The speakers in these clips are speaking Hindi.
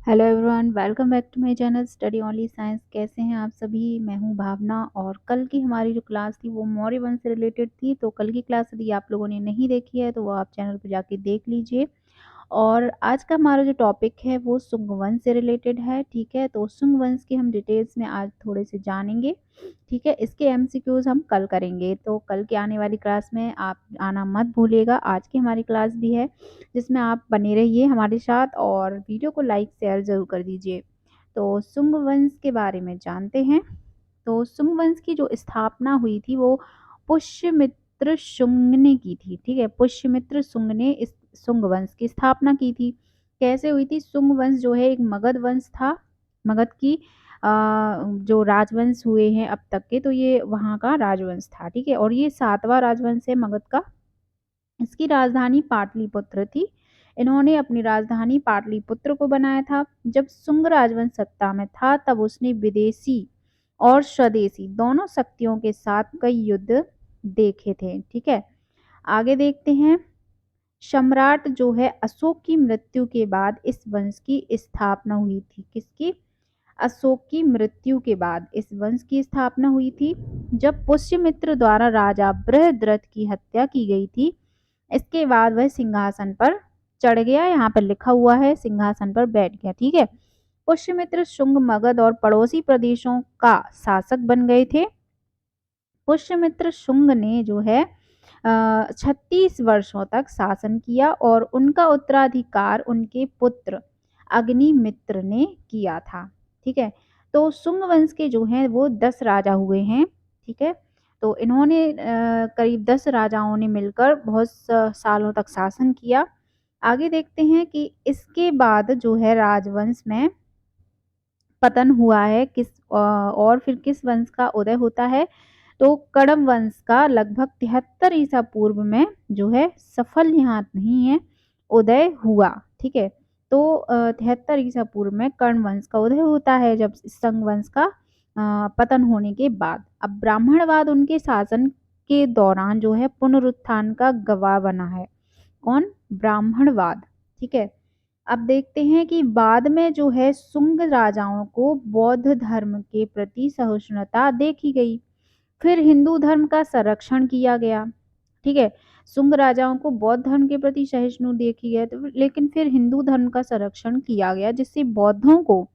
Hello everyone, welcome back to my channel study only science. कैसे हैं आप सभी? मैं हूं भावना और कल की हमारी जो क्लास थी वो मौर्य वंश से रिलेटेड थी। तो कल की क्लास यदि आप लोगों ने नहीं देखी है तो वो आप चैनल पर जाके देख लीजिए। और आज का हमारा जो टॉपिक है वो शुंग वंश से रिलेटेड है। ठीक है, तो शुंग वंश की हम डिटेल्स में आज थोड़े से जानेंगे। ठीक है, इसके एमसीक्यूज हम कल करेंगे, तो कल की आने वाली क्लास में आप आना मत भूलिएगा। आज की हमारी क्लास भी है जिसमें आप बने रहिए हमारे साथ और वीडियो को लाइक शेयर जरूर कर दीजिए। तो शुंग वंश के बारे में जानते हैं। तो शुंग वंश की जो स्थापना हुई थी वो पुष्यमित्र शुंग ने की थी। ठीक है, पुष्यमित्र शुंग ने इस शुंग वंश की स्थापना की थी। कैसे हुई थी? शुंग वंश जो है एक मगध वंश था। मगध की जो राजवंश हुए हैं अब तक के, तो ये वहाँ का राजवंश था। ठीक है, और ये 7वां राजवंश है मगध का। इसकी राजधानी पाटलिपुत्र थी। इन्होंने अपनी राजधानी पाटलिपुत्र को बनाया था। जब शुंग राजवंश सत्ता में था तब उसने विदेशी और स्वदेशी दोनों शक्तियों के साथ कई युद्ध देखे थे। ठीक है, आगे देखते हैं। सम्राट जो है अशोक की मृत्यु के बाद इस वंश की स्थापना हुई थी। किसकी? अशोक की मृत्यु के बाद इस वंश की स्थापना हुई थी। जब पुष्यमित्र द्वारा राजा बृहद्रथ की हत्या की गई थी, इसके बाद वह सिंहासन पर चढ़ गया। यहाँ पर लिखा हुआ है सिंहासन पर बैठ गया। ठीक है, पुष्यमित्र शुंग मगध और पड़ोसी प्रदेशों का शासक बन गए थे। पुष्यमित्र शुंग ने जो है 36 वर्षों तक शासन किया और उनका उत्तराधिकार उनके पुत्र अग्निमित्र ने किया था। ठीक है, तो शुंग वंश के जो हैं वो 10 राजा हुए हैं। ठीक है, तो इन्होंने करीब 10 राजाओं ने मिलकर बहुत सालों तक शासन किया। आगे देखते हैं कि इसके बाद जो है राजवंश में पतन हुआ है और फिर किस वंश का उदय होता है? तो कड़म वंश का लगभग 73 ईसा पूर्व में जो है सफल यहाँ नहीं है उदय हुआ। ठीक है, तो 73 ईसा पूर्व में कर्ण वंश का उदय होता है जब संग वंश का पतन होने के बाद। अब ब्राह्मणवाद उनके शासन के दौरान जो है पुनरुत्थान का गवाह बना है। कौन? ब्राह्मणवाद। ठीक है, अब देखते हैं कि बाद में जो है शुंग राजाओं को बौद्ध धर्म के प्रति सहिष्णुता देखी गई। फिर हिंदू धर्म का संरक्षण किया गया। ठीक है, शुंग राजाओं को बौद्ध धर्म के प्रति सहिष्णु देखी गई, तो लेकिन फिर हिंदू धर्म का संरक्षण किया गया जिससे बौद्धों को,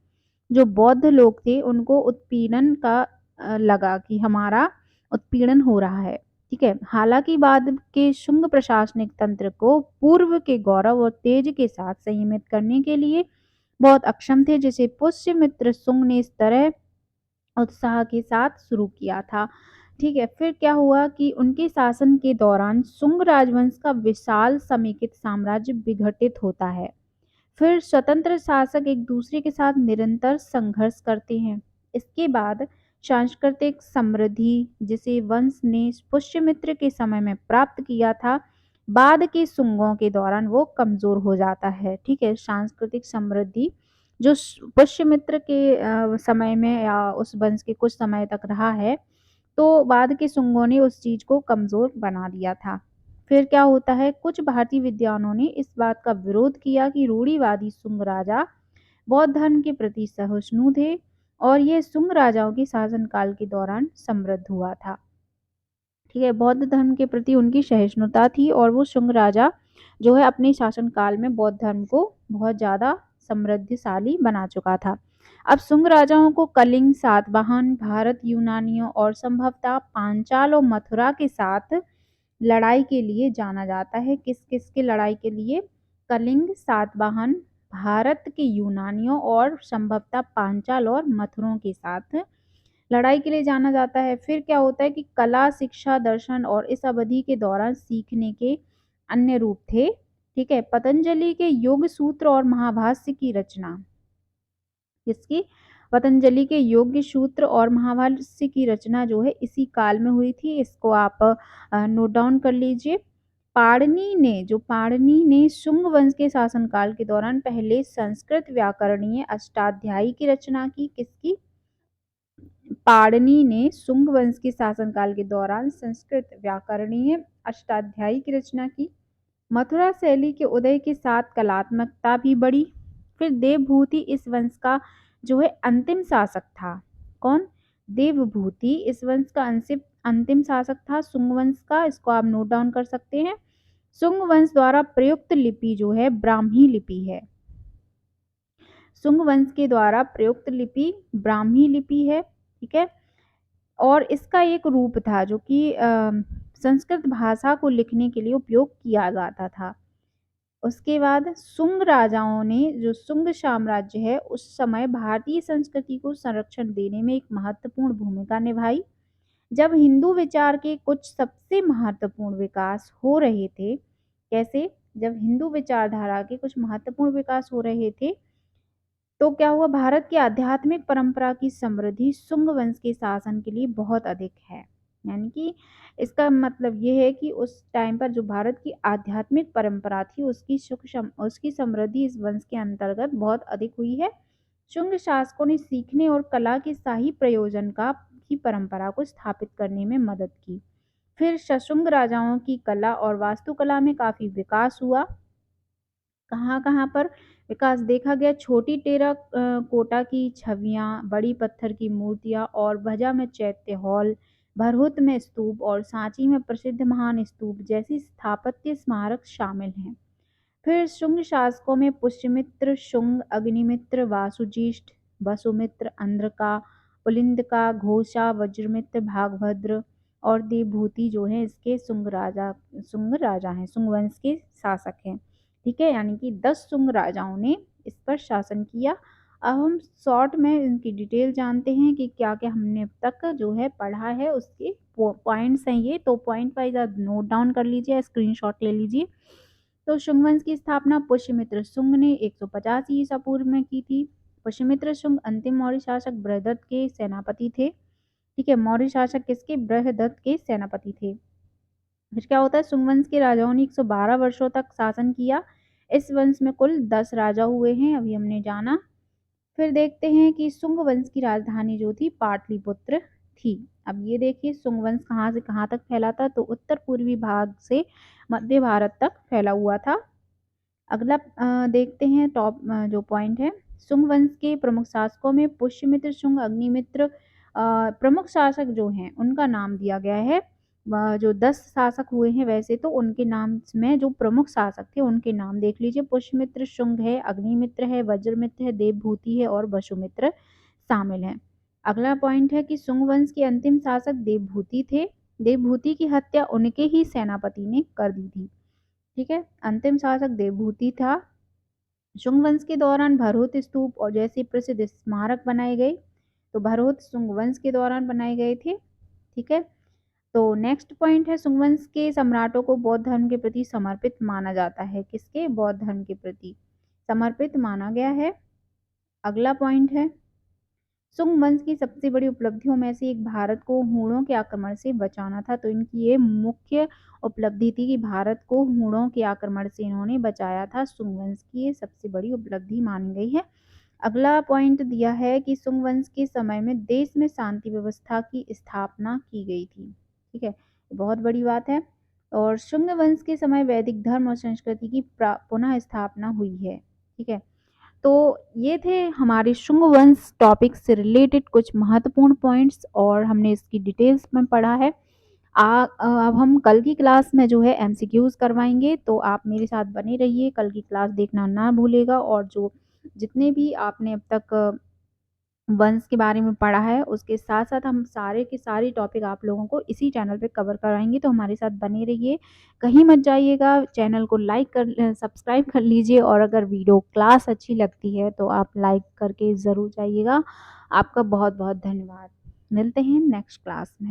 जो बौद्ध लोग थे उनको उत्पीड़न का लगा कि हमारा उत्पीड़न हो रहा है। ठीक है, हालांकि बाद के शुंग प्रशासनिक तंत्र को पूर्व के गौरव और तेज के साथ संयमित करने के लिए बहुत अक्षम थे, जिसे पुष्यमित्र शुंग ने इस तरह उत्साह के साथ शुरू किया था। ठीक है, फिर क्या हुआ कि उनके शासन के दौरान शुंग राजवंश का विशाल समेकित साम्राज्य विघटित होता है। फिर स्वतंत्र शासक एक दूसरे के साथ निरंतर संघर्ष करते हैं। इसके बाद सांस्कृतिक समृद्धि जिसे वंश ने पुष्यमित्र के समय में प्राप्त किया था, बाद के शुंगों के दौरान वो कमजोर हो जाता है। ठीक है, सांस्कृतिक समृद्धि जो पुष्यमित्र के समय में या उस वंश के कुछ समय तक रहा है, तो बाद के शुंगों ने उस चीज को कमजोर बना दिया था। फिर क्या होता है? कुछ भारतीय विद्वानों ने इस बात का विरोध किया कि रूढ़िवादी शुंग राजा बौद्ध धर्म के प्रति सहिष्णु थे और यह शुंग राजाओं के शासनकाल के दौरान समृद्ध हुआ था। ठीक है, बौद्ध धर्म के प्रति उनकी सहिष्णुता थी और वो शुंग राजा जो है अपने शासनकाल में बौद्ध धर्म को बहुत ज्यादा समृद्धशाली बना चुका था। अब शुंग राजाओं को कलिंग, सातवाहन, भारत, यूनानियों और संभवतः पांचाल और मथुरा के साथ लड़ाई के लिए जाना जाता है। किस किस की लड़ाई के लिए? कलिंग, सातवाहन, भारत के यूनानियों और संभवतः पांचाल और मथुरों के साथ लड़ाई के लिए जाना जाता है। फिर क्या होता है कि कला, शिक्षा, दर्शन और इस अवधि के दौरान सीखने के अन्य रूप थे। ठीक है, पतंजलि के योग सूत्र और महाभाष्य की रचना, किसकी? पतंजलि के योग सूत्र और महाभाष्य की रचना जो है इसी काल में हुई थी। इसको आप नोट डाउन कर लीजिए। पाणिनि ने शुंग वंश के शासनकाल के दौरान पहले संस्कृत व्याकरणीय अष्टाध्यायी की रचना की। किसकी? पाणिनि ने शुंग वंश के शासनकाल के दौरान संस्कृत व्याकरणीय अष्टाध्यायी की रचना की। मथुरा शैली के उदय के साथ कलात्मकता भी बढ़ी। फिर देवभूति इस वंश का जो है अंतिम शासक था। कौन? देवभूति इस वंश का अंतिम शासक था शुंग वंश का। इसको आप नोट डाउन कर सकते हैं। शुंग वंश द्वारा प्रयुक्त लिपि जो है ब्राह्मी लिपि है। शुंग वंश के द्वारा प्रयुक्त लिपि ब्राह्मी लिपि है। ठीक है। और इसका एक रूप था जो कि संस्कृत भाषा को लिखने के लिए उपयोग किया जाता था। उसके बाद शुंग राजाओं ने, जो शुंग साम्राज्य है, उस समय भारतीय संस्कृति को संरक्षण देने में एक महत्वपूर्ण भूमिका निभाई। जब हिंदू विचार के कुछ सबसे महत्वपूर्ण विकास हो रहे थे, कैसे? जब हिंदू विचारधारा के कुछ महत्वपूर्ण विकास हो रहे थे, तो क्या हुआ? भारत की आध्यात्मिक परंपरा की समृद्धि शुंग वंश के शासन के लिए बहुत अधिक है। यानी कि इसका मतलब ये है कि उस टाइम पर जो भारत की आध्यात्मिक परंपरा थी, उसकी समृद्धि इस वंश के अंतर्गत बहुत अधिक हुई है। शुंग शासकों ने सीखने और कला के शाही प्रयोजन की परंपरा को स्थापित करने में मदद की। फिर शशुंग राजाओं की कला और वास्तुकला में काफी विकास हुआ। कहाँ कहाँ पर विकास देखा गया? छोटी टेरा कोटा की छवियां, बड़ी पत्थर की मूर्तियां और भजा में चैत्य हॉल, भरहुत में स्तूप और सांची में प्रसिद्ध महान स्तूप जैसी स्थापत्य स्मारक शामिल हैं। फिर शुंग शासकों में पुष्यमित्र, शुंग, अग्निमित्र, वासुजीष्ट, वसुमित्र, अंध्रका, पुलिंदका, घोषा, वज्रमित्र, भागभद्र और देवभूति जो है इसके शुंग राजा हैं, शुंग वंश के शासक हैं। ठीक है। यानी कि 10 शुंग राजाओं ने इस पर शासन किया। अब हम शॉर्ट में इनकी डिटेल जानते हैं कि क्या क्या हमने अब तक जो है पढ़ा है, उसके पॉइंट्स हैं ये। तो पॉइंट वाइज आप नोट डाउन कर लीजिए, स्क्रीनशॉट ले लीजिए। तो शुंग वंश की स्थापना पुष्यमित्र शुंग ने 150 ईसा पूर्व में की थी। पुष्यमित्र शुंग अंतिम मौर्य शासक बृहदत्त के सेनापति थे। ठीक है। मौर्य शासक किसके? बृहदत्त के सेनापति थे। फिर क्या होता है? शुंग वंश के राजाओं ने 112 वर्षों तक शासन किया। इस वंश में कुल 10 राजा हुए हैं, अभी हमने जाना। फिर देखते हैं कि शुंग वंश की राजधानी जो थी पाटलिपुत्र थी। अब ये देखिए शुंग वंश कहाँ से कहाँ तक फैला था, तो उत्तर पूर्वी भाग से मध्य भारत तक फैला हुआ था। अगला देखते हैं टॉप जो पॉइंट है। शुंग वंश के प्रमुख शासकों में पुष्यमित्र, शुंग, अग्निमित्र प्रमुख शासक जो हैं उनका नाम दिया गया है। जो 10 शासक हुए हैं, वैसे तो उनके नाम में जो प्रमुख शासक थे उनके नाम देख लीजिए। पुष्यमित्र शुंग है, अग्निमित्र है, वज्रमित्र है, देवभूति है और वसुमित्र शामिल हैं। अगला पॉइंट है कि शुंग वंश के अंतिम शासक देवभूति थे। देवभूति की हत्या उनके ही सेनापति ने कर दी थी। ठीक है। अंतिम शासक देवभूति था। शुंग वंश के दौरान भरहुत स्तूप और जैसे प्रसिद्ध स्मारक बनाए गए, तो भरहुत शुंग वंश के दौरान बनाए गए थे। ठीक है। तो नेक्स्ट पॉइंट है, शुंग वंश के सम्राटों को बौद्ध धर्म के प्रति समर्पित माना जाता है। किसके? बौद्ध धर्म के प्रति समर्पित माना गया है। अगला पॉइंट है, शुंग वंश की सबसे बड़ी उपलब्धियों में से एक भारत को हूणों के आक्रमण से बचाना था। तो इनकी ये मुख्य उपलब्धि थी कि भारत को हूणों के आक्रमण से इन्होंने बचाया था। शुंग वंश की ये सबसे बड़ी उपलब्धि मानी गई है। अगला पॉइंट दिया है कि शुंग वंश के समय में देश में शांति व्यवस्था की स्थापना की गई थी। ठीक है, बहुत बड़ी बात है। और शुंग वंश के समय वैदिक धर्म और संस्कृति की पुनः स्थापना हुई है। ठीक है। तो ये थे हमारे शुंग वंश टॉपिक से रिलेटेड कुछ महत्वपूर्ण पॉइंट्स और हमने इसकी डिटेल्स में पढ़ा है। अब हम कल की क्लास में जो है एमसीक्यूज करवाएंगे, तो आप मेरे साथ बने रहिए, कल की क्लास देखना ना भूलेगा। और जो जितने भी आपने अब तक वंश के बारे में पढ़ा है, उसके साथ साथ हम सारे के सारे टॉपिक आप लोगों को इसी चैनल पे कवर कराएंगे। तो हमारे साथ बने रहिए, कहीं मत जाइएगा। चैनल को लाइक कर सब्सक्राइब कर लीजिए और अगर वीडियो क्लास अच्छी लगती है तो आप लाइक करके ज़रूर जाइएगा। आपका बहुत बहुत धन्यवाद। मिलते हैं नेक्स्ट क्लास में।